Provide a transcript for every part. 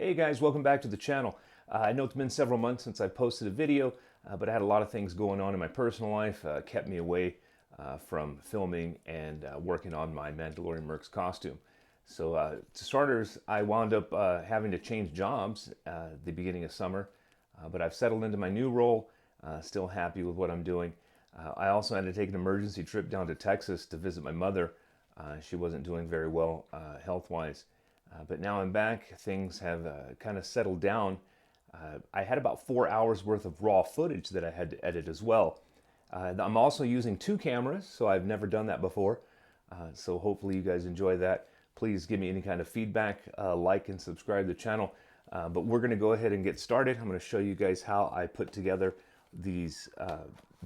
Hey guys, welcome back to the channel. I know it's been several months since I posted a video, but I had a lot of things going on in my personal life, kept me away from filming and working on my Mandalorian Mercs costume. So to starters, I wound up having to change jobs at the beginning of summer, but I've settled into my new role, still happy with what I'm doing. I also had to take an emergency trip down to Texas to visit my mother. She wasn't doing very well health-wise. But now I'm back. Things have kind of settled down. I had about 4 hours worth of raw footage that I had to edit as well. I'm also using two cameras, so I've never done that before. So hopefully you guys enjoy that. Please give me any kind of feedback, like and subscribe to the channel. But we're going to go ahead and get started. I'm going to show you guys how I put together these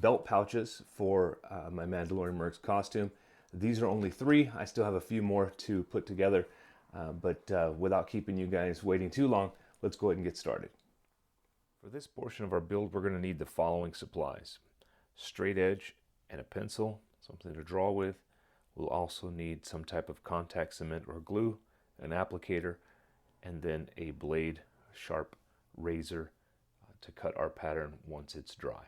belt pouches for my Mandalorian Mercs costume. These are only 3. I still have a few more to put together. But without keeping you guys waiting too long, let's go ahead and get started. For this portion of our build, we're going to need the following supplies: straight edge and a pencil, something to draw with. We'll also need some type of contact cement or glue, an applicator, and then a blade, sharp razor to cut our pattern once it's dry.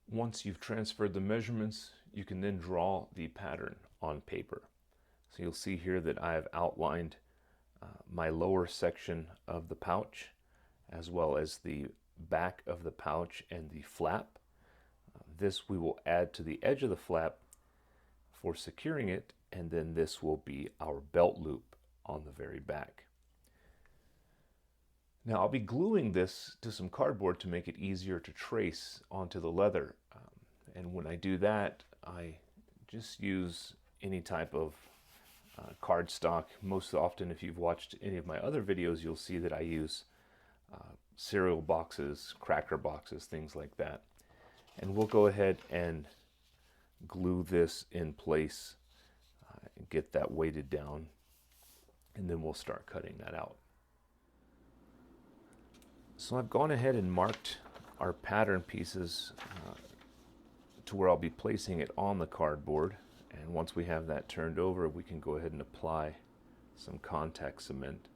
Once you've transferred the measurements, you can then draw the pattern on paper. So you'll see here that I have outlined my lower section of the pouch, as well as the back of the pouch and the flap. This we will add to the edge of the flap for securing it, and then this will be our belt loop on the very back. Now I'll be gluing this to some cardboard to make it easier to trace onto the leather. And when I do that, I just use any type of cardstock. Most often, if you've watched any of my other videos, you'll see that I use cereal boxes, cracker boxes, things like that. And we'll go ahead and glue this in place, get that weighted down, and then we'll start cutting that out. So I've gone ahead and marked our pattern pieces to where I'll be placing it on the cardboard. And once we have that turned over, we can go ahead and apply some contact cement.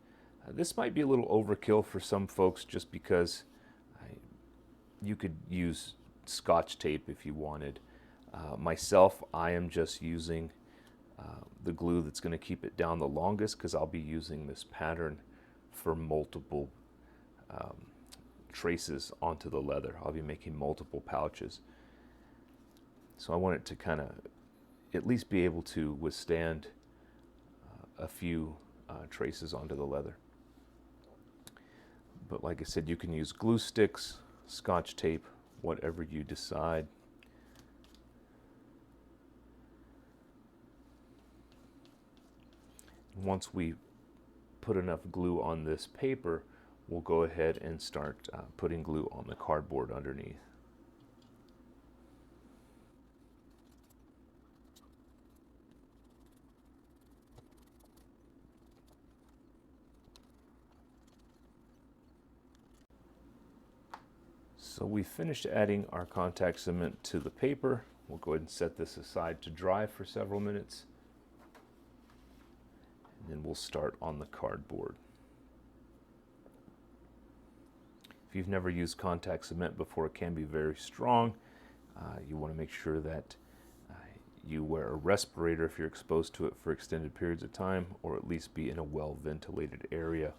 This might be a little overkill for some folks, just because you could use Scotch tape if you wanted. Myself, I am just using the glue that's going to keep it down the longest, because I'll be using this pattern for multiple traces onto the leather. I'll be making multiple pouches. So I want it to kind of at least be able to withstand a few traces onto the leather. But like I said, you can use glue sticks, Scotch tape, whatever you decide. Once we put enough glue on this paper, we'll go ahead and start putting glue on the cardboard underneath. So we finished adding our contact cement to the paper. We'll go ahead and set this aside to dry for several minutes. And then we'll start on the cardboard. If you've never used contact cement before, it can be very strong. You want to make sure that you wear a respirator if you're exposed to it for extended periods of time, or at least be in a well-ventilated area.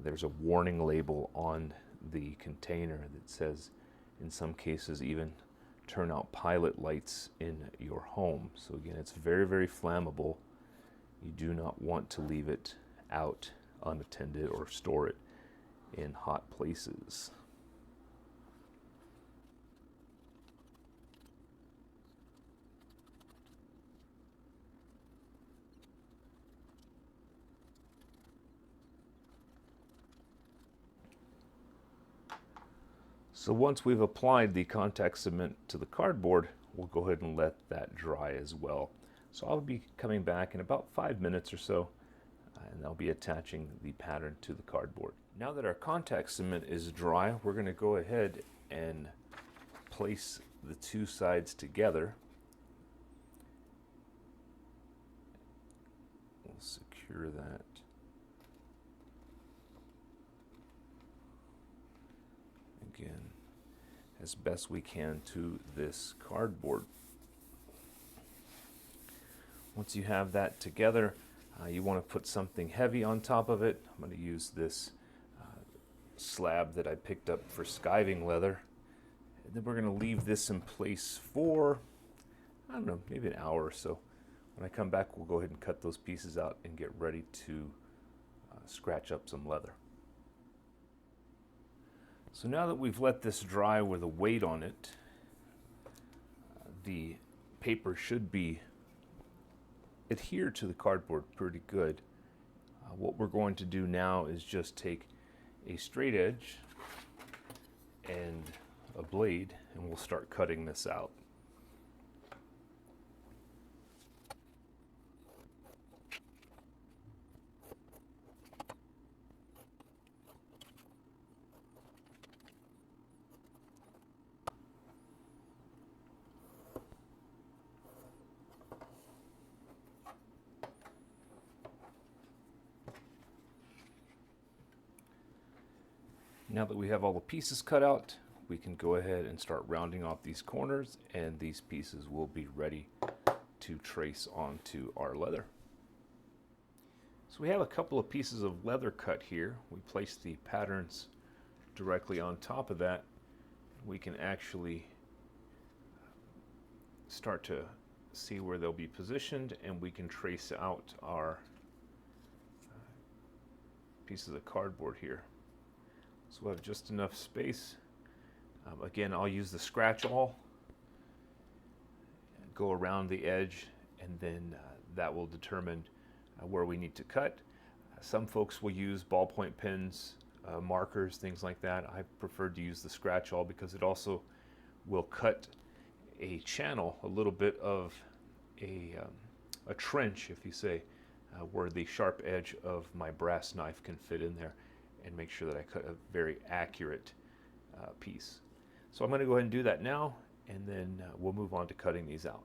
There's a warning label on the container that says, in some cases, even turn out pilot lights in your home. So again, it's very, very flammable. You do not want to leave it out unattended or store it in hot places. So once we've applied the contact cement to the cardboard, we'll go ahead and let that dry as well. So I'll be coming back in about 5 minutes or so, and I'll be attaching the pattern to the cardboard. Now that our contact cement is dry, we're going to go ahead and place the two sides together. We'll secure that as best we can to this cardboard. Once you have that together, you want to put something heavy on top of it. I'm going to use this slab that I picked up for skiving leather. And then we're going to leave this in place for, I don't know, maybe an hour or so. When I come back, we'll go ahead and cut those pieces out and get ready to scratch up some leather. So now that we've let this dry with a weight on it, the paper should be adhere to the cardboard pretty good. What we're going to do now is just take a straight edge and a blade, and we'll start cutting this out. Now that we have all the pieces cut out, we can go ahead and start rounding off these corners, and these pieces will be ready to trace onto our leather. So we have a couple of pieces of leather cut here. We place the patterns directly on top of that. We can actually start to see where they'll be positioned, and we can trace out our pieces of cardboard here. So we'll have just enough space. Again, I'll use the scratch awl, go around the edge, and then that will determine where we need to cut. Some folks will use ballpoint pens, markers, things like that. I prefer to use the scratch awl because it also will cut a channel, a little bit of a trench, if you say, where the sharp edge of my brass knife can fit in there, and make sure that I cut a very accurate piece. So I'm going to go ahead and do that now, and then we'll move on to cutting these out.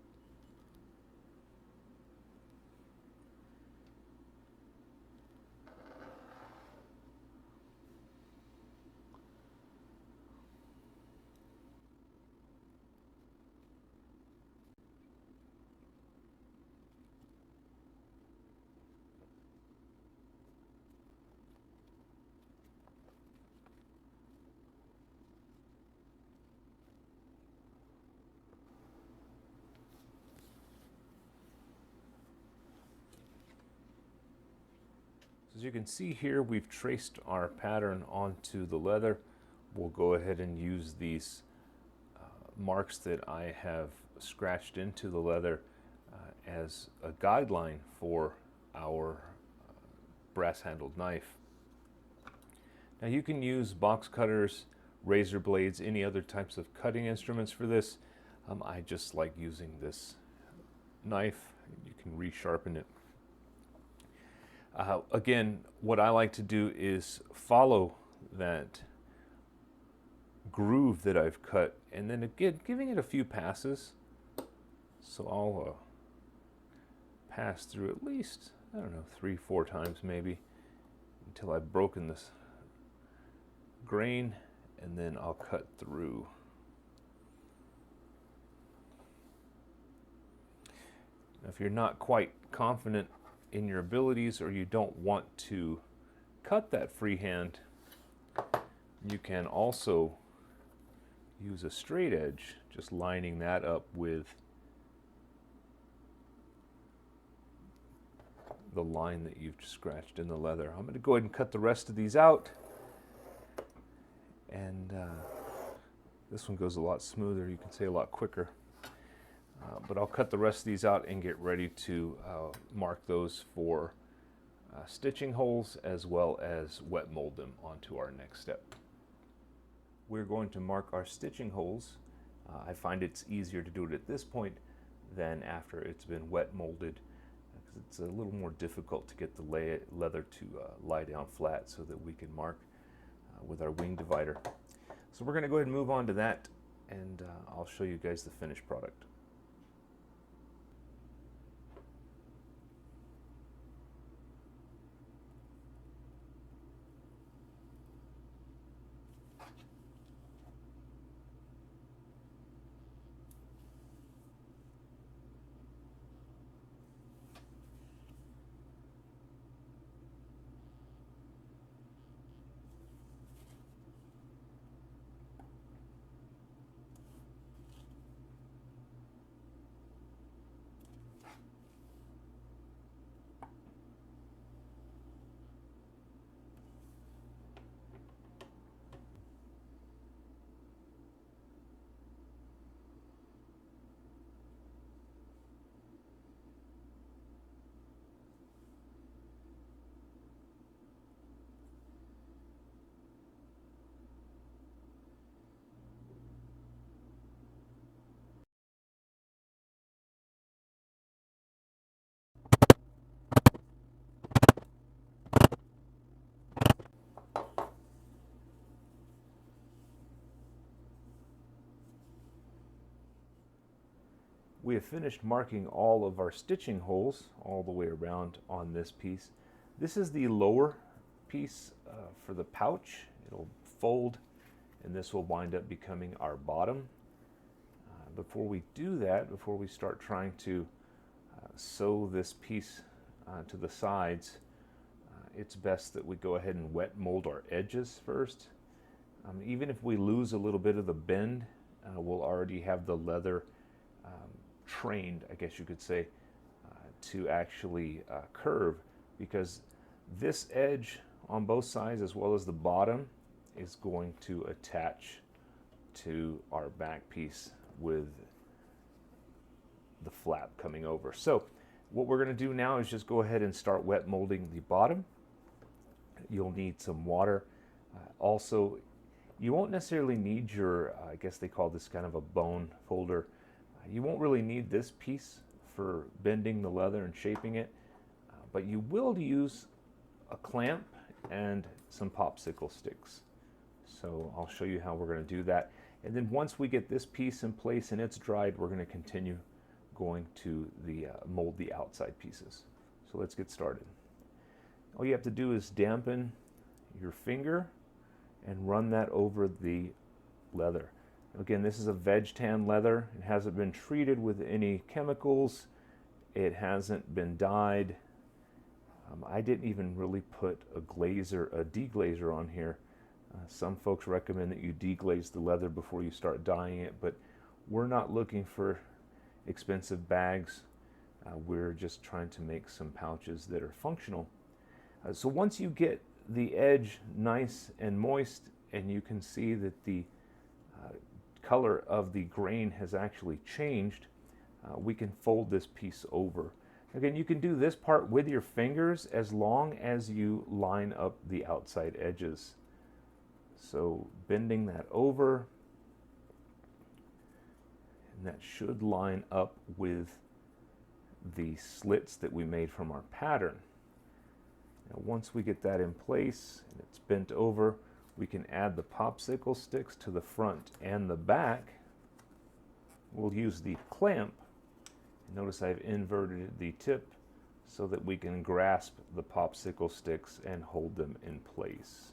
As you can see here, we've traced our pattern onto the leather. We'll go ahead and use these marks that I have scratched into the leather as a guideline for our brass handled knife. Now you can use box cutters, razor blades, any other types of cutting instruments for this. I just like using this knife. You can resharpen it. Again, what I like to do is follow that groove that I've cut, and then again giving it a few passes. So I'll pass through at least, I don't know, 3-4 times maybe, until I've broken this grain, and then I'll cut through. Now, if you're not quite confident in your abilities, or you don't want to cut that freehand, you can also use a straight edge, just lining that up with the line that you've scratched in the leather. I'm going to go ahead and cut the rest of these out, and this one goes a lot smoother, you can say a lot quicker. But I'll cut the rest of these out and get ready to mark those for stitching holes, as well as wet mold them onto our next step. We're going to mark our stitching holes. I find it's easier to do it at this point than after it's been wet molded, because it's a little more difficult to get the leather to lie down flat so that we can mark with our wing divider. So we're going to go ahead and move on to that, and I'll show you guys the finished product. we have finished marking all of our stitching holes all the way around on this piece. This is the lower piece for the pouch. It'll fold, and this will wind up becoming our bottom. Before we do that, before we start trying to sew this piece to the sides, it's best that we go ahead and wet mold our edges first. Even if we lose a little bit of the bend, we'll already have the leather trained, I guess you could say, to actually curve, because this edge on both sides as well as the bottom is going to attach to our back piece with the flap coming over. So what we're going to do now is just go ahead and start wet molding the bottom. You'll need some water. Also, you won't necessarily need your, I guess they call this kind of a bone folder. You won't really need this piece for bending the leather and shaping it, but you will use a clamp and some popsicle sticks. So I'll show you how we're going to do that. And then once we get this piece in place and it's dried, we're going to continue going to the mold the outside pieces. So let's get started. All you have to do is dampen your finger and run that over the leather. Again, this is a veg tan leather. It hasn't been treated with any chemicals. It hasn't been dyed. I didn't even really put a deglazer on here. Some folks recommend that you deglaze the leather before you start dyeing it, but we're not looking for expensive bags. We're just trying to make some pouches that are functional. So once you get the edge nice and moist, and you can see that the color of the grain has actually changed, we can fold this piece over. Again, you can do this part with your fingers as long as you line up the outside edges. So bending that over, and that should line up with the slits that we made from our pattern. Now, once we get that in place and it's bent over, we can add the popsicle sticks to the front and the back. We'll use the clamp. Notice I've inverted the tip so that we can grasp the popsicle sticks and hold them in place.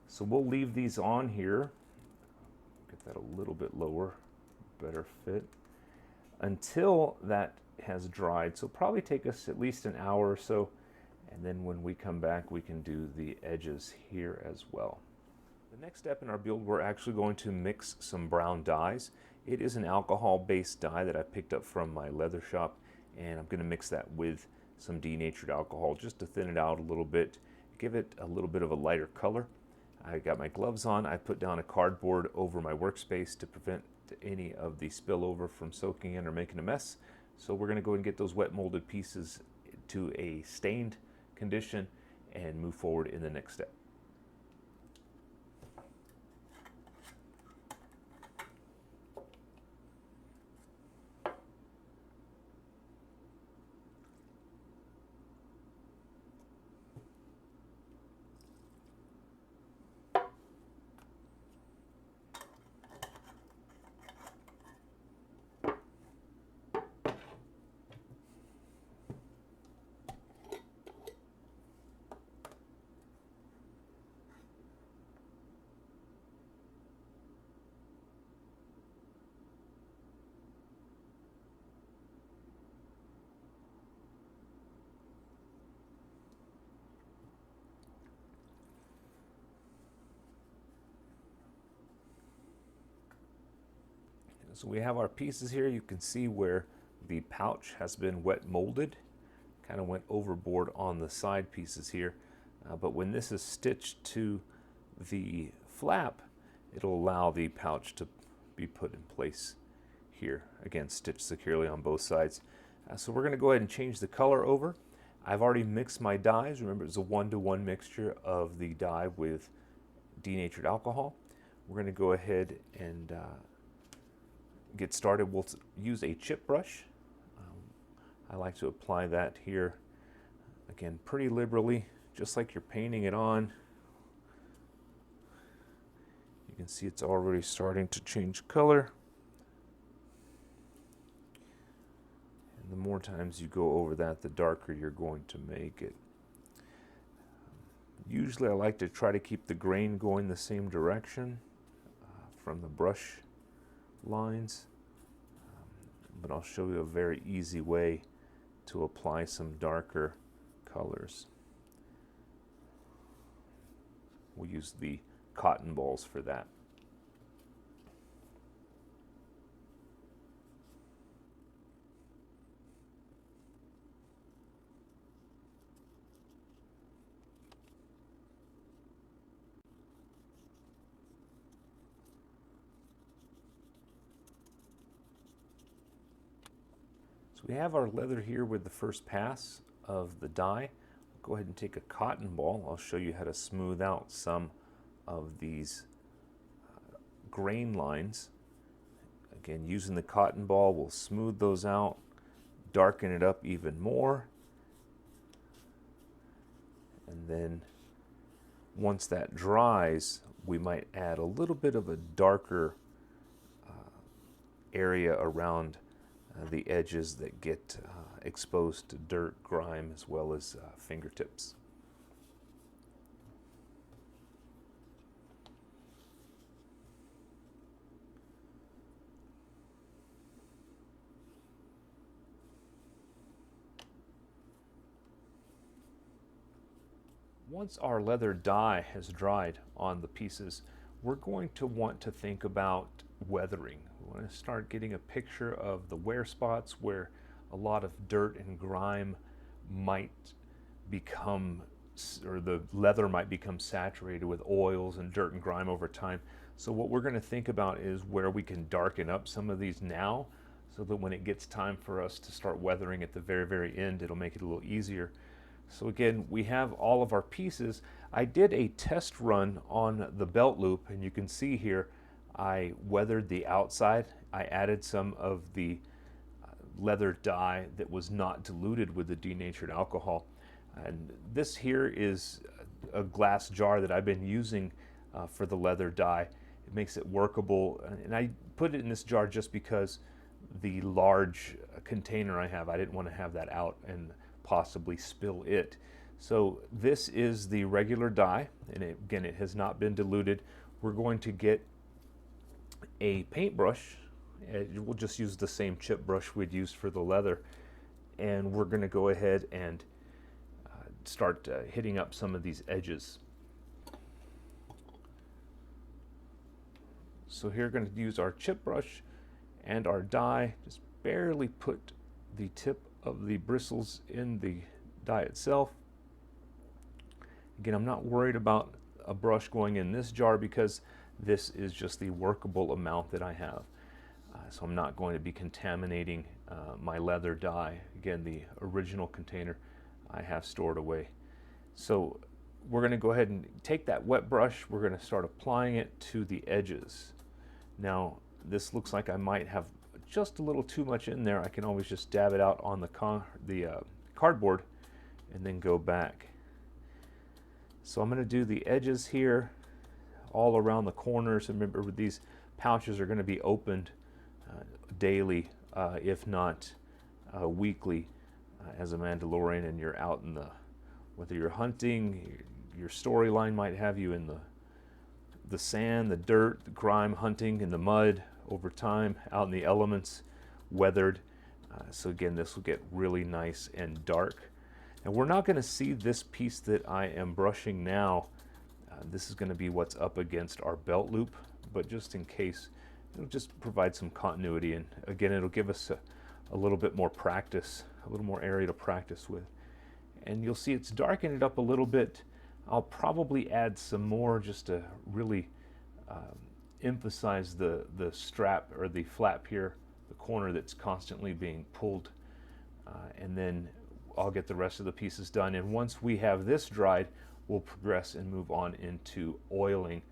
So we'll leave these on here. Get that a little bit lower, better fit, until that has dried. So probably take us at least an hour or so. And then when we come back, we can do the edges here as well. The next step in our build, we're actually going to mix some brown dyes. It is an alcohol-based dye that I picked up from my leather shop, and I'm going to mix that with some denatured alcohol just to thin it out a little bit, give it a little bit of a lighter color. I got my gloves on. I put down a cardboard over my workspace to prevent any of the spillover from soaking in or making a mess. So we're going to go and get those wet molded pieces to a stained condition and move forward in the next step. So we have our pieces here. You can see where the pouch has been wet molded. Kind of went overboard on the side pieces here. But when this is stitched to the flap, it'll allow the pouch to be put in place here. Again, stitched securely on both sides. So we're going to go ahead and change the color over. I've already mixed my dyes. Remember, it's a 1-to-1 mixture of the dye with denatured alcohol. We're going to go ahead and get started. We'll use a chip brush. I like to apply that here, again, pretty liberally, just like you're painting it on. You can see it's already starting to change color. And the more times you go over that, the darker you're going to make it. Usually I like to try to keep the grain going the same direction from the brush lines, but I'll show you a very easy way to apply some darker colors. We'll use the cotton balls for that. So we have our leather here with the first pass of the dye. Go ahead and take a cotton ball. I'll show you how to smooth out some of these grain lines. Again, using the cotton ball, we'll smooth those out, darken it up even more. And then once that dries, we might add a little bit of a darker area around the edges that get exposed to dirt, grime, as well as fingertips. Once our leather dye has dried on the pieces, we're going to want to think about weathering. We want to start getting a picture of the wear spots where a lot of dirt and grime might become, or the leather might become saturated with oils and dirt and grime over time. So what we're going to think about is where we can darken up some of these now, so that when it gets time for us to start weathering at the very, very end, it'll make it a little easier. So again, we have all of our pieces. I did a test run on the belt loop, and you can see here I weathered the outside. I added some of the leather dye that was not diluted with the denatured alcohol. And this here is a glass jar that I've been using for the leather dye. It makes it workable, and I put it in this jar just because the large container I have, I didn't want to have that out and possibly spill it. So this is the regular dye, and again, it has not been diluted. We're going to get a paintbrush. We'll just use the same chip brush we'd used for the leather, and we're going to go ahead and start hitting up some of these edges. So here, we're going to use our chip brush and our dye. Just barely put the tip of the bristles in the dye itself. Again, I'm not worried about a brush going in this jar because this is just the workable amount that I have. So I'm not going to be contaminating my leather dye. Again, the original container I have stored away. So we're going to go ahead and take that wet brush. We're going to start applying it to the edges. Now, this looks like I might have just a little too much in there. I can always just dab it out on the cardboard and then go back. So I'm going to do the edges here all around the corners. And remember, these pouches are going to be opened daily, if not weekly, as a Mandalorian, and you're out in the, whether you're hunting, your storyline might have you in the sand, the dirt, the grime, hunting in the mud over time, out in the elements, weathered. So again, this will get really nice and dark. And we're not going to see this piece that I am brushing now. This is going to be what's up against our belt loop, but just in case, it'll just provide some continuity, and again, it'll give us a little bit more practice, a little more area to practice with. And you'll see it's darkened it up a little bit. I'll probably add some more just to really emphasize the strap or the flap here, the corner that's constantly being pulled, and then I'll get the rest of the pieces done. And once we have this dried, we'll progress and move on into oiling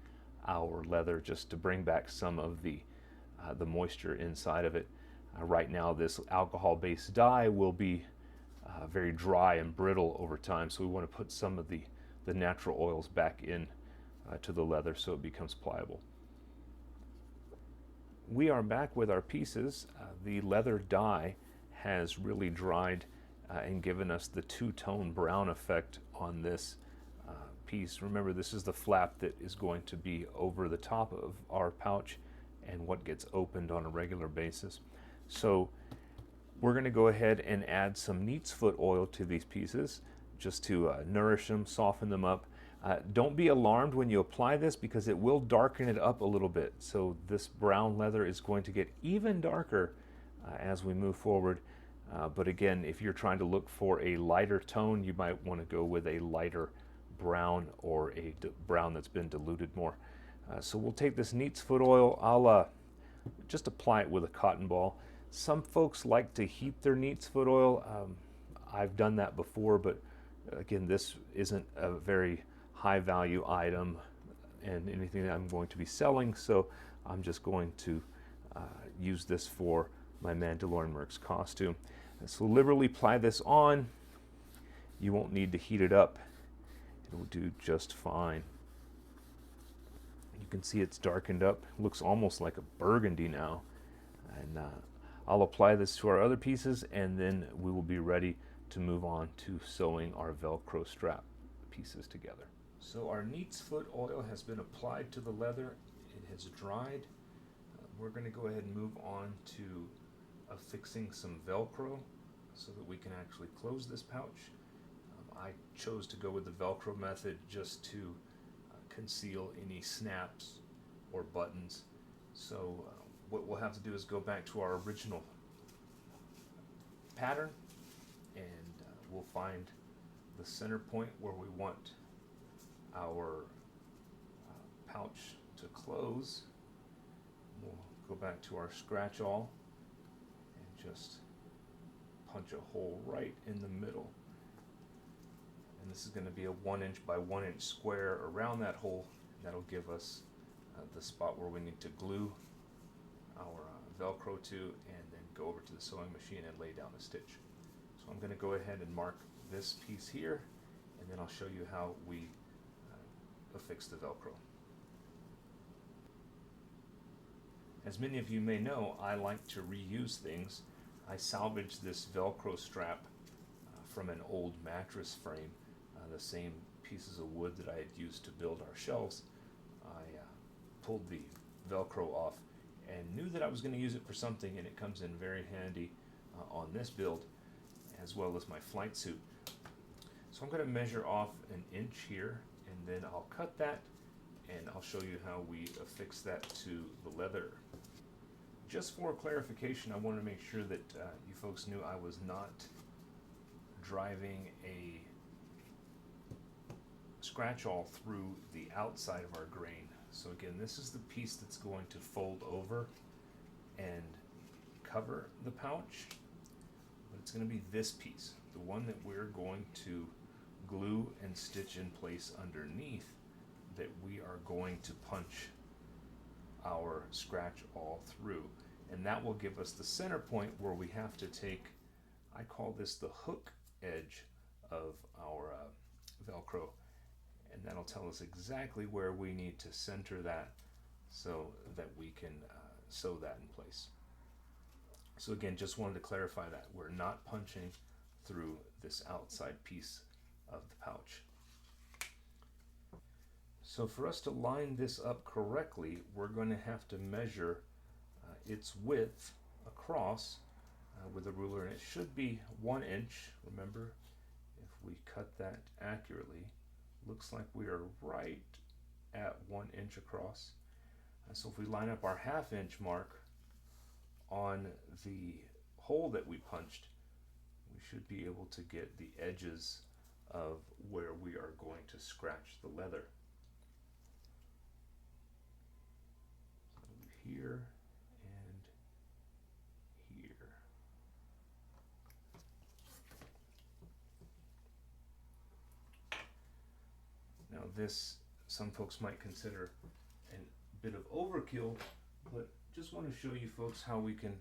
our leather, just to bring back some of the moisture inside of it. Right now, this alcohol-based dye will be very dry and brittle over time, so we want to put some of the natural oils back in to the leather so it becomes pliable. We are back with our pieces. The leather dye has really dried and given us the two-tone brown effect on this piece. Remember, this is the flap that is going to be over the top of our pouch and what gets opened on a regular basis. So we're going to go ahead and add some neat's foot oil to these pieces just to nourish them, soften them up. Don't be alarmed when you apply this because it will darken it up a little bit. So this brown leather is going to get even darker as we move forward. But again, if you're trying to look for a lighter tone, you might want to go with a lighter brown or a brown that's been diluted more. So we'll take this neat's foot oil. I'll just apply it with a cotton ball. Some folks like to heat their neat's foot oil. I've done that before, but again, this isn't a very high value item and anything that I'm going to be selling, so I'm just going to use this for my Mandalorian Mercs costume. And so liberally apply this on. You won't need to heat it up. It will do just fine. You can see it's darkened up. It looks almost like a burgundy now. And I'll apply this to our other pieces, and then we will be ready to move on to sewing our Velcro strap pieces together. So our neat's foot oil has been applied to the leather. It has dried. We're going to go ahead and move on to affixing some Velcro so that we can actually close this pouch. I chose to go with the Velcro method just to conceal any snaps or buttons. So what we'll have to do is go back to our original pattern, and we'll find the center point where we want our pouch to close. We'll go back to our scratch awl and just punch a hole right in the middle. And this is going to be a 1 inch by 1 inch square around that hole. That'll give us the spot where we need to glue our Velcro to, and then go over to the sewing machine and lay down the stitch. So I'm going to go ahead and mark this piece here, and then I'll show you how we affix the Velcro. As many of you may know, I like to reuse things. I salvaged this Velcro strap from an old mattress frame, the same pieces of wood that I had used to build our shelves. I pulled the Velcro off and knew that I was going to use it for something, and it comes in very handy on this build as well as my flight suit. So I'm going to measure off an inch here, and then I'll cut that, and I'll show you how we affix that to the leather. Just for clarification, I want to make sure that you folks knew I was not driving a scratch awl through the outside of our grain. So again, this is the piece that's going to fold over and cover the pouch, but it's going to be this piece, the one that we're going to glue and stitch in place underneath, that we are going to punch our scratch awl through, and that will give us the center point where we have to take, I call this the hook edge of our Velcro, and that'll tell us exactly where we need to center that so that we can sew that in place. So again, just wanted to clarify that we're not punching through this outside piece of the pouch. So for us to line this up correctly, we're going to have to measure its width across with a ruler, and it should be 1 inch. Remember, if we cut that accurately, looks like we are right at 1 inch across. So if we line up our 1/2 inch mark on the hole that we punched, we should be able to get the edges of where we are going to scratch the leather. So here and here. Now this, some folks might consider a bit of overkill, but just want to show you folks how we can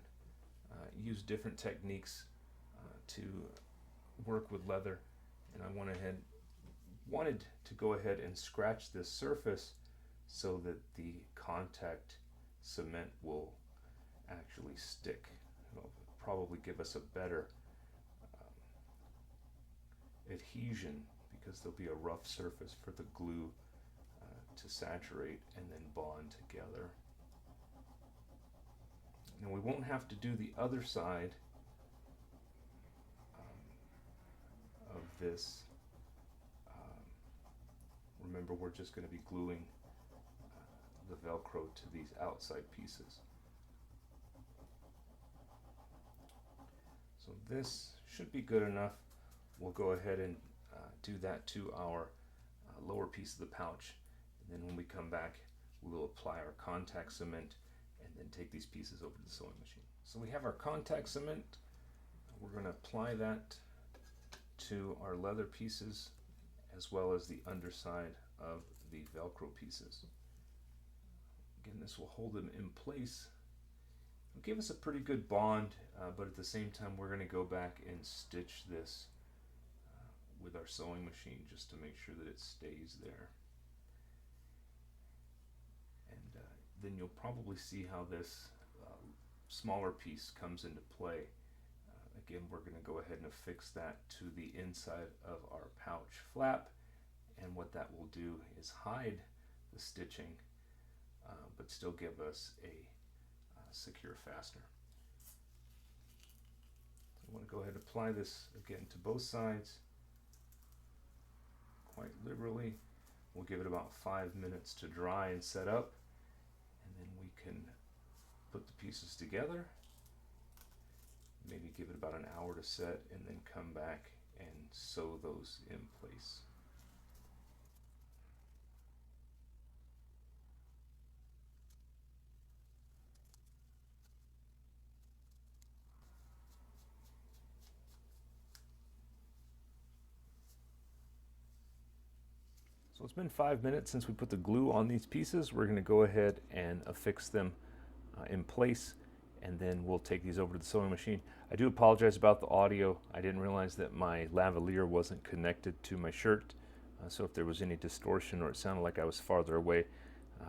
use different techniques to work with leather. And I wanted to go ahead and scratch this surface so that the contact cement will actually stick. I'll probably give us a better adhesion, because there'll be a rough surface for the glue to saturate and then bond together. Now we won't have to do the other side of this. Remember, we're just going to be gluing the Velcro to these outside pieces. So this should be good enough. We'll go ahead and do that to our lower piece of the pouch, and then when we come back, we'll apply our contact cement and then take these pieces over to the sewing machine. So we have our contact cement. We're going to apply that to our leather pieces as well as the underside of the Velcro pieces. Again, this will hold them in place. It'll give us a pretty good bond, but at the same time we're going to go back and stitch this with our sewing machine just to make sure that it stays there. And then you'll probably see how this smaller piece comes into play. Again, we're going to go ahead and affix that to the inside of our pouch flap, and what that will do is hide the stitching but still give us a secure fastener. So I want to go ahead and apply this again to both sides quite liberally. We'll give it about 5 minutes to dry and set up, and then we can put the pieces together, maybe give it about an hour to set, and then come back and sew those in place. So it's been 5 minutes since we put the glue on these pieces. We're going to go ahead and affix them in place, and then we'll take these over to the sewing machine. I do apologize about the audio. I didn't realize that my lavalier wasn't connected to my shirt, so if there was any distortion or it sounded like I was farther away,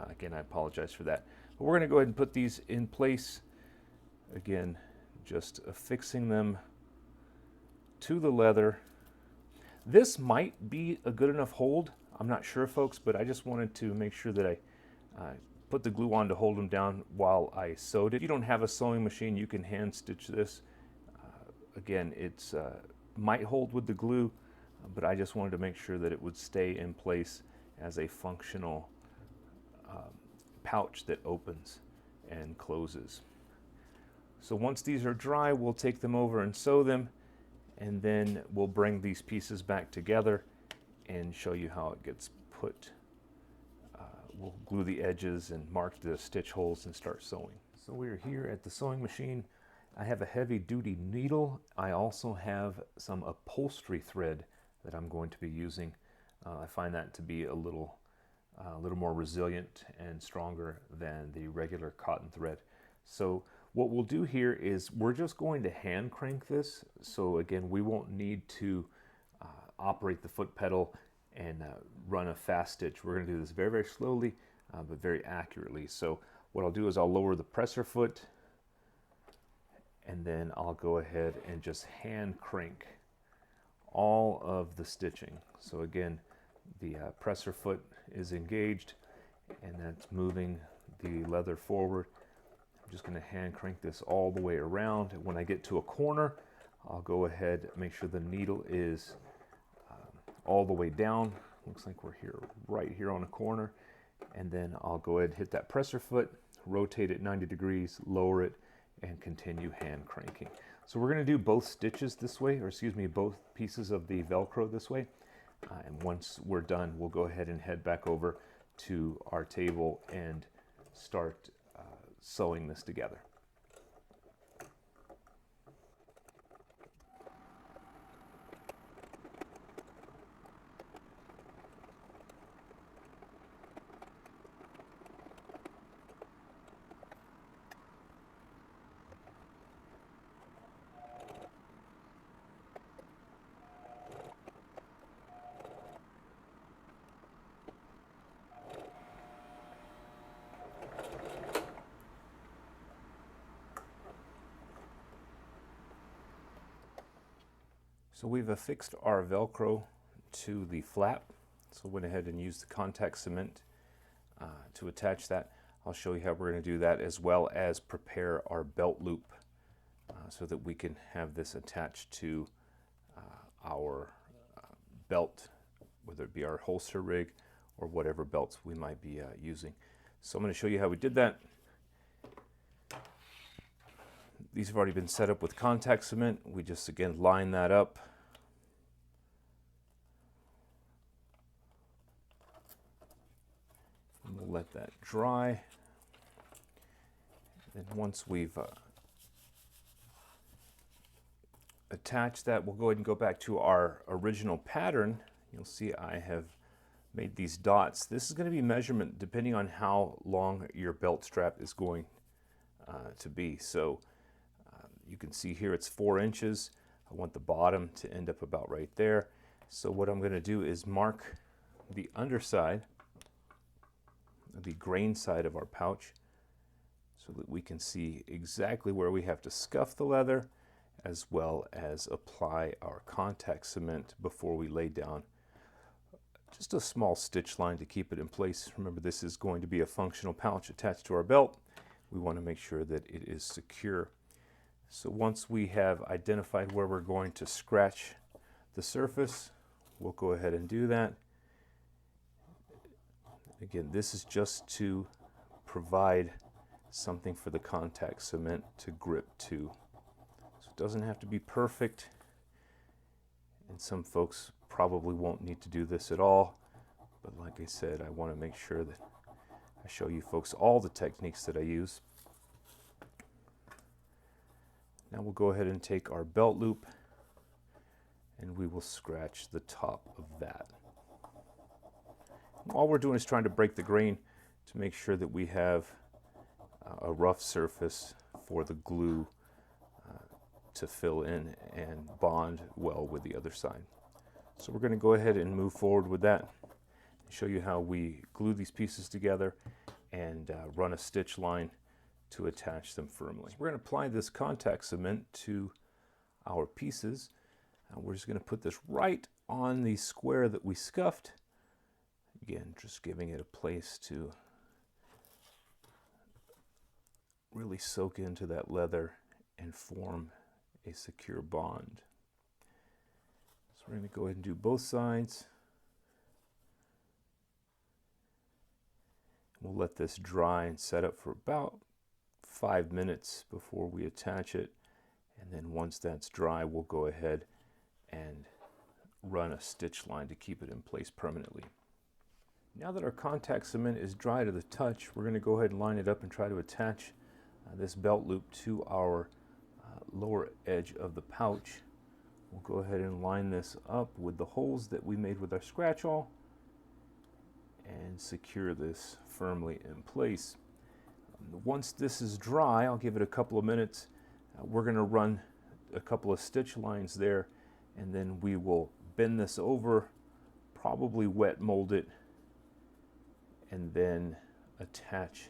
again, I apologize for that. But we're going to go ahead and put these in place. Again, just affixing them to the leather. This might be a good enough hold. I'm not sure, folks, but I just wanted to make sure that I put the glue on to hold them down while I sewed it. If you don't have a sewing machine, you can hand stitch this. Again, it's might hold with the glue, but I just wanted to make sure that it would stay in place as a functional pouch that opens and closes. So once these are dry, we'll take them over and sew them, and then we'll bring these pieces back together and show you how it gets put. We'll glue the edges and mark the stitch holes and start sewing. So we're here at the sewing machine. I have a heavy duty needle. I also have some upholstery thread that I'm going to be using. I find that to be a little more resilient and stronger than the regular cotton thread. So what we'll do here is we're just going to hand crank this. So again, we won't need to operate the foot pedal and run a fast stitch. We're going to do this very, very slowly, but very accurately. So what I'll do is I'll lower the presser foot, and then I'll go ahead and just hand crank all of the stitching. So again, the presser foot is engaged, and that's moving the leather forward. I'm just going to hand crank this all the way around. When I get to a corner, I'll go ahead and make sure the needle is all the way down. Looks like we're here, right here on a corner. And then I'll go ahead and hit that presser foot, rotate it 90 degrees, lower it, and continue hand cranking. So we're going to do both stitches this way, or excuse me, both pieces of the Velcro this way. And once we're done, we'll go ahead and head back over to our table and start sewing this together. So we've affixed our Velcro to the flap. So went ahead and used the contact cement to attach that. I'll show you how we're going to do that, as well as prepare our belt loop so that we can have this attached to our belt, whether it be our holster rig or whatever belts we might be using. So I'm going to show you how we did that. These have already been set up with contact cement. We just again line that up. And we'll let that dry. And once we've attached that, we'll go ahead and go back to our original pattern. You'll see I have made these dots. This is going to be measurement depending on how long your belt strap is going to be. So you can see here it's 4 inches. I want the bottom to end up about right there. So what I'm going to do is mark the underside, the grain side of our pouch, so that we can see exactly where we have to scuff the leather, as well as apply our contact cement before we lay down just a small stitch line to keep it in place. Remember, this is going to be a functional pouch attached to our belt. We want to make sure that it is secure. So once we have identified where we're going to scratch the surface, we'll go ahead and do that. Again, this is just to provide something for the contact cement to grip to. So it doesn't have to be perfect, and some folks probably won't need to do this at all, but like I said, I want to make sure that I show you folks all the techniques that I use. Now we'll go ahead and take our belt loop and we will scratch the top of that. All we're doing is trying to break the grain to make sure that we have a rough surface for the glue to fill in and bond well with the other side. So we're going to go ahead and move forward with that and show you how we glue these pieces together and run a stitch line to attach them firmly. So we're going to apply this contact cement to our pieces. We're just going to put this right on the square that we scuffed. Again, just giving it a place to really soak into that leather and form a secure bond. So we're going to go ahead and do both sides. We'll let this dry and set up for about 5 minutes before we attach it. And then once that's dry, we'll go ahead and run a stitch line to keep it in place permanently. Now that our contact cement is dry to the touch, we're going to go ahead and line it up and try to attach this belt loop to our lower edge of the pouch. We'll go ahead and line this up with the holes that we made with our scratch awl and secure this firmly in place. Once this is dry, I'll give it a couple of minutes. We're going to run a couple of stitch lines there, and then we will bend this over, probably wet mold it, and then attach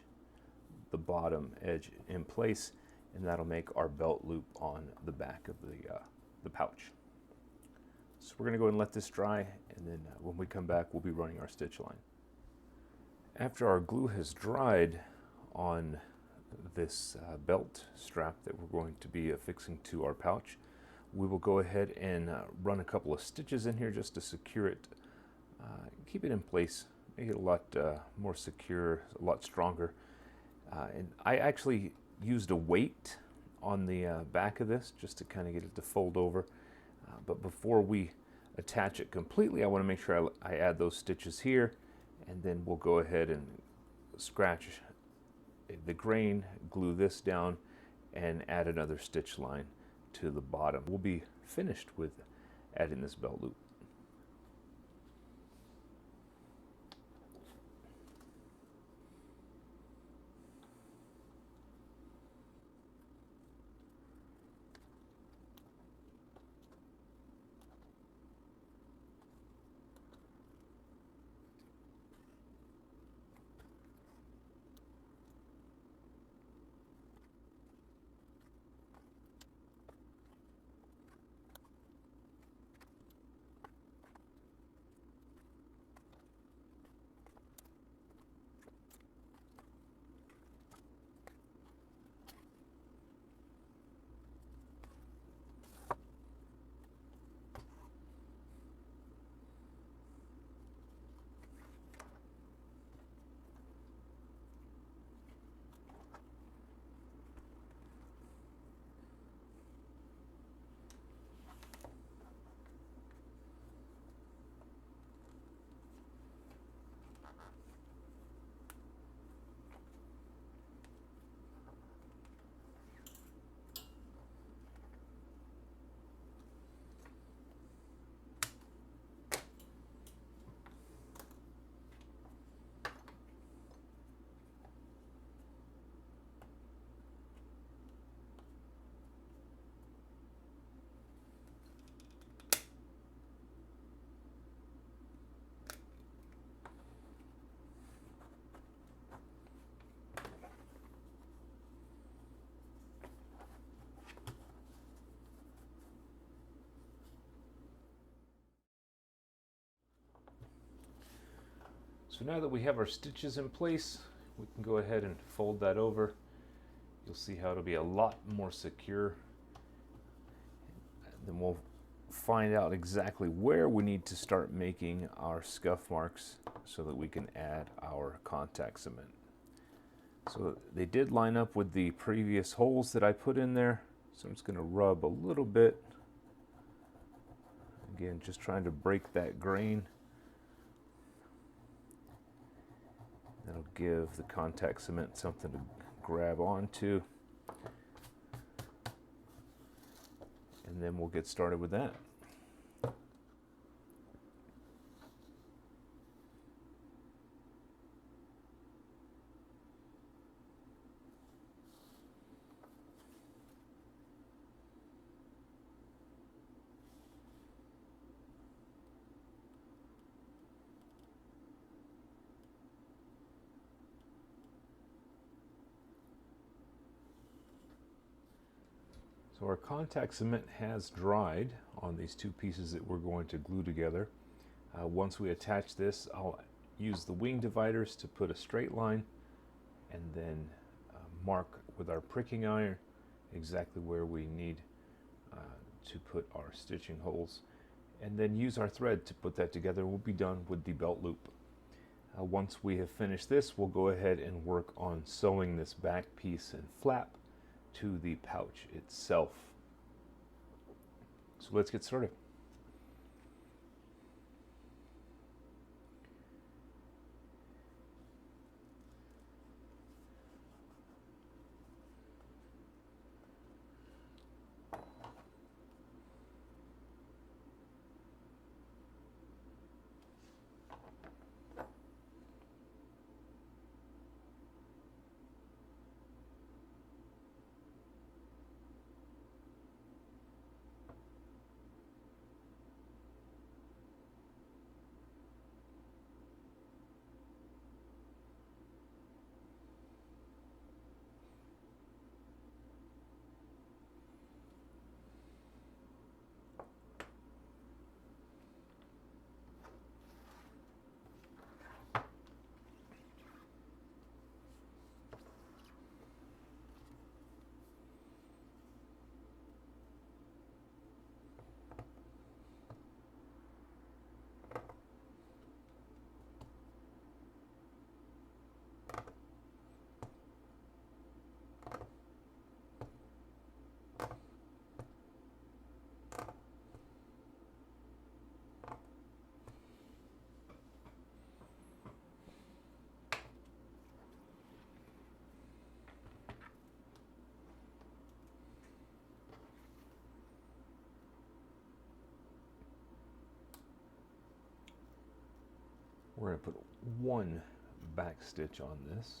the bottom edge in place, and that'll make our belt loop on the back of the pouch. So we're going to go and let this dry, and then when we come back, we'll be running our stitch line. After our glue has dried on this belt strap that we're going to be affixing to our pouch, we will go ahead and run a couple of stitches in here just to secure it, keep it in place, make it a lot more secure, a lot stronger. And I actually used a weight on the back of this just to kind of get it to fold over. But before we attach it completely, I want to make sure I add those stitches here, and then we'll go ahead and scratch the grain, glue this down, and add another stitch line to the bottom. We'll be finished with adding this belt loop. So now that we have our stitches in place, we can go ahead and fold that over. You'll see how it'll be a lot more secure. Then we'll find out exactly where we need to start making our scuff marks so that we can add our contact cement. So they did line up with the previous holes that I put in there. So I'm just going to rub a little bit. Again, just trying to break that grain. That'll give the contact cement something to grab onto. And then we'll get started with that. So our contact cement has dried on these two pieces that we're going to glue together. Once we attach this, I'll use the wing dividers to put a straight line and then mark with our pricking iron exactly where we need to put our stitching holes, and then use our thread to put that together. We'll be done with the belt loop. Once we have finished this, we'll go ahead and work on sewing this back piece and flap to the pouch itself. So let's get started. We're going to put one back stitch on this.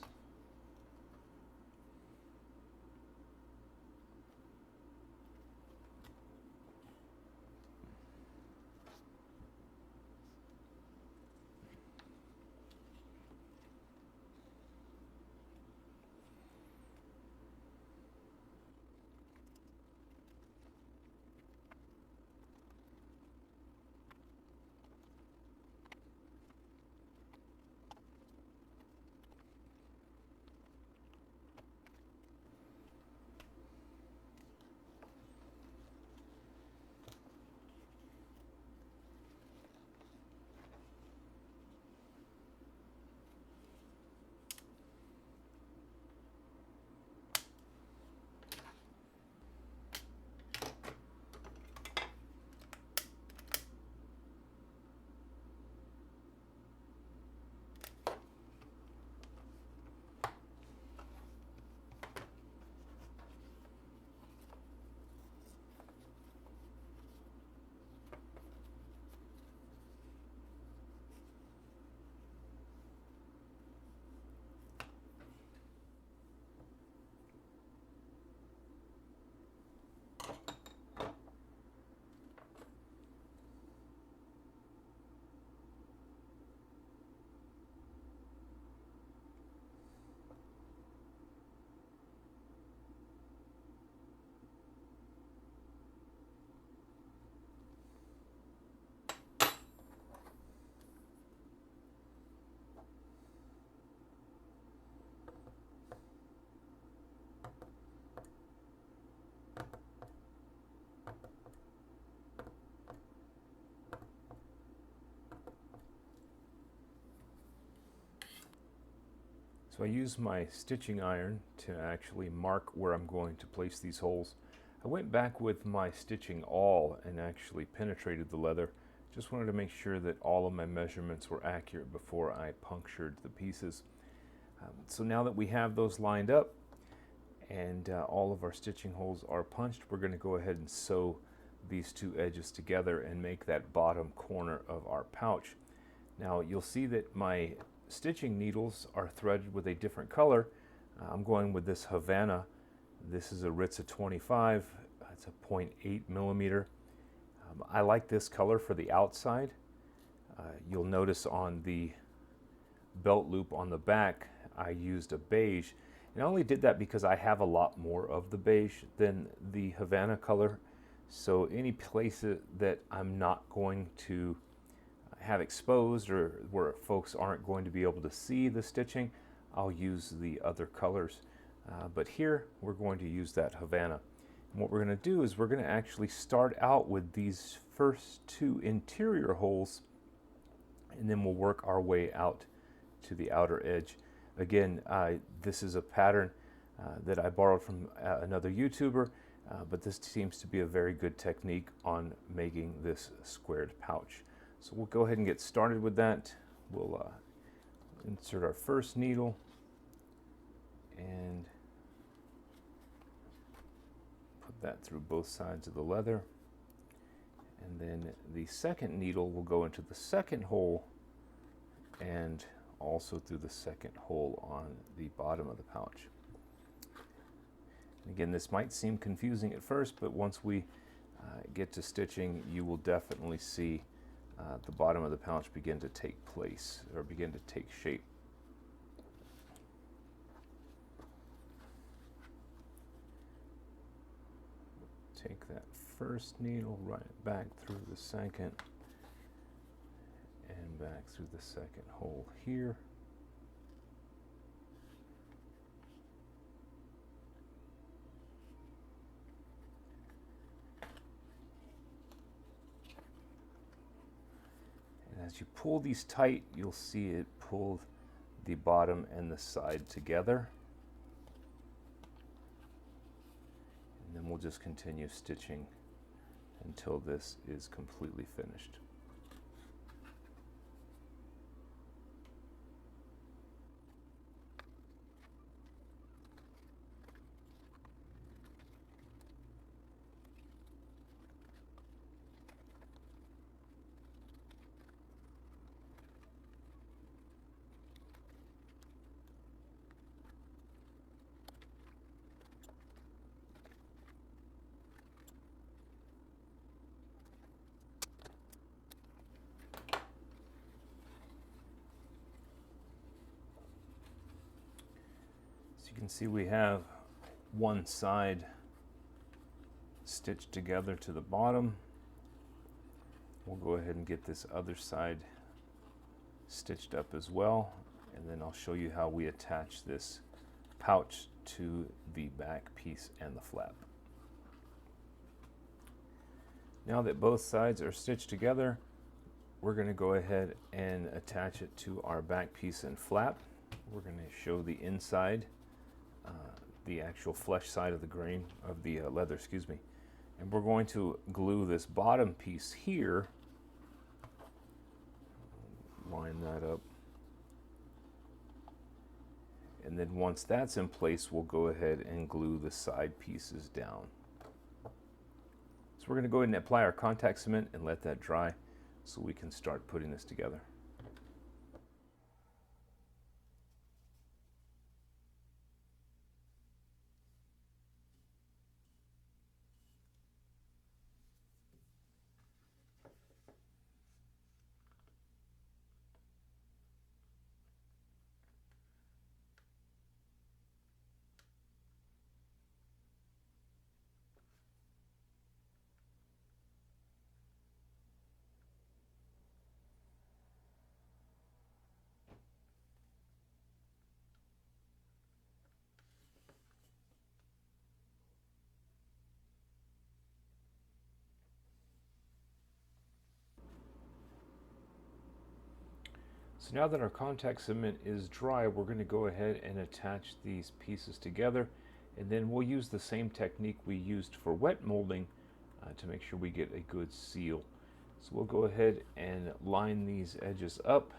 So I use my stitching iron to actually mark where I'm going to place these holes. I went back with my stitching awl and actually penetrated the leather. Just wanted to make sure that all of my measurements were accurate before I punctured the pieces. So now that we have those lined up and all of our stitching holes are punched, we're going to go ahead and sew these two edges together and make that bottom corner of our pouch. Now you'll see that my stitching needles are threaded with a different color. I'm going with this Havana. This is a Ritza 25. It's a 0.8 millimeter. I like this color for the outside. You'll notice on the belt loop on the back I used a beige, and I only did that because I have a lot more of the beige than the Havana color. So any places that I'm not going to have exposed or where folks aren't going to be able to see the stitching, I'll use the other colors. But here we're going to use that Havana. And what we're going to do is we're going to actually start out with these first two interior holes, and then we'll work our way out to the outer edge. Again, this is a pattern that I borrowed from another YouTuber, but this seems to be a very good technique on making this squared pouch. So we'll go ahead and get started with that. We'll insert our first needle and put that through both sides of the leather. And then the second needle will go into the second hole and also through the second hole on the bottom of the pouch. And again, this might seem confusing at first, but once we get to stitching, you will definitely see the bottom of the pouch begin to take place or begin to take shape. Take that first needle, run it back through the second and back through the second hole here. As you pull these tight, you'll see it pull the bottom and the side together. And then we'll just continue stitching until this is completely finished. You can see we have one side stitched together to the bottom. We'll go ahead and get this other side stitched up as well, and then I'll show you how we attach this pouch to the back piece and the flap. Now that both sides are stitched together, we're going to go ahead and attach it to our back piece and flap. We're going to show the inside, the actual flesh side of the grain of the leather, excuse me. And we're going to glue this bottom piece here. Line that up. And then once that's in place, we'll go ahead and glue the side pieces down. So we're going to go ahead and apply our contact cement and let that dry so we can start putting this together. So now that our contact cement is dry, we're going to go ahead and attach these pieces together, and then we'll use the same technique we used for wet molding to make sure we get a good seal. So we'll go ahead and line these edges up.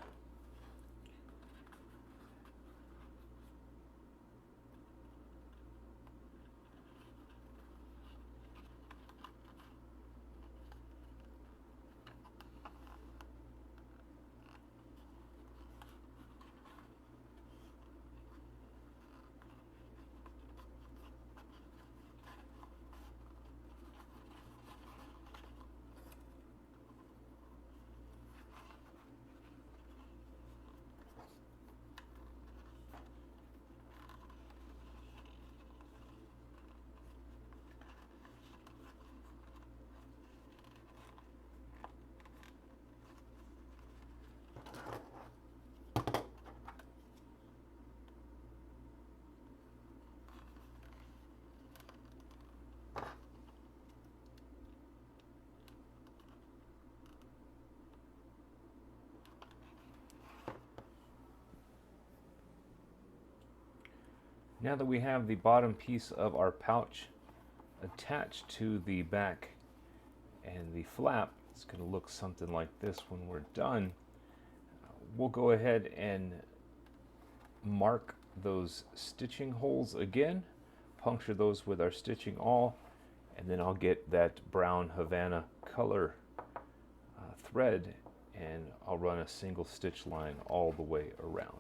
Now that we have the bottom piece of our pouch attached to the back and the flap, it's going to look something like this when we're done. We'll go ahead and mark those stitching holes again, puncture those with our stitching awl, and then I'll get that brown Havana color thread and I'll run a single stitch line all the way around.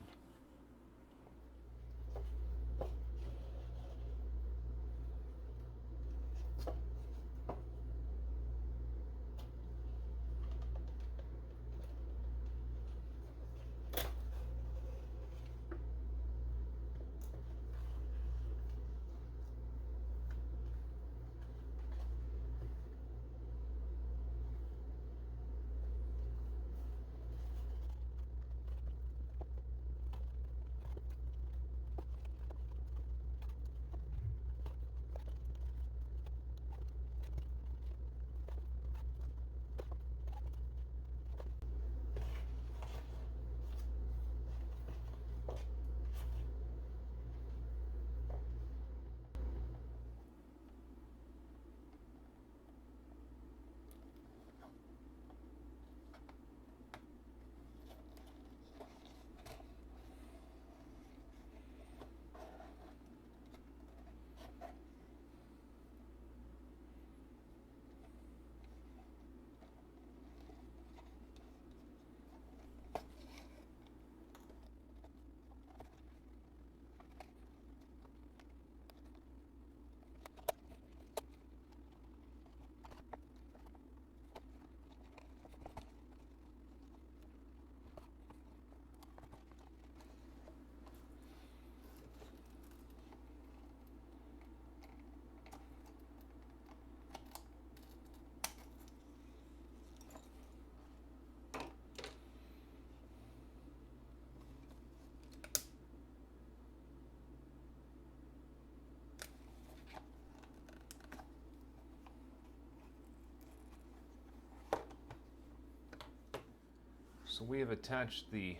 So we have attached the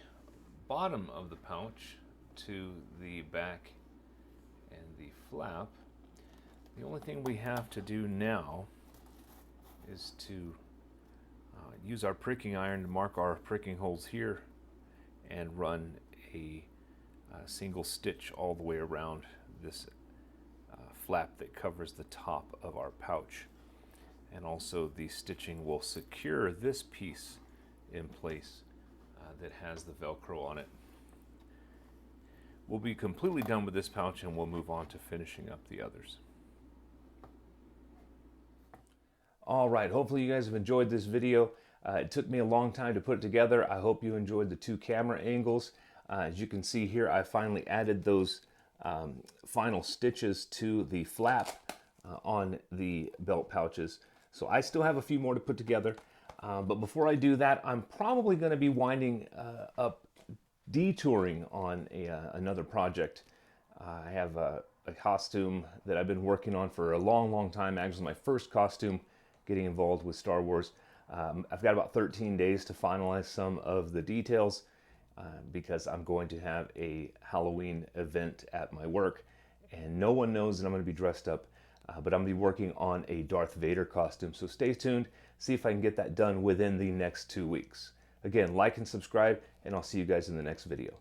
bottom of the pouch to the back and the flap. The only thing we have to do now is to use our pricking iron to mark our pricking holes here and run a single stitch all the way around this flap that covers the top of our pouch. And also the stitching will secure this piece in place that has the Velcro on it. We'll be completely done with this pouch and we'll move on to finishing up the others. All right, hopefully you guys have enjoyed this video. It took me a long time to put it together. I hope you enjoyed the two camera angles. As you can see here, I finally added those final stitches to the flap on the belt pouches. So I still have a few more to put together. But before I do that, I'm probably going to be winding up detouring on another project. I have a costume that I've been working on for a long time. Actually, my first costume getting involved with Star Wars. I've got about 13 days to finalize some of the details. because I'm going to have a Halloween event at my work, and no one knows that I'm going to be dressed up, but I'm going to be working on a Darth Vader costume. So stay tuned, see if I can get that done within the next 2 weeks. Again, like and subscribe, and I'll see you guys in the next video.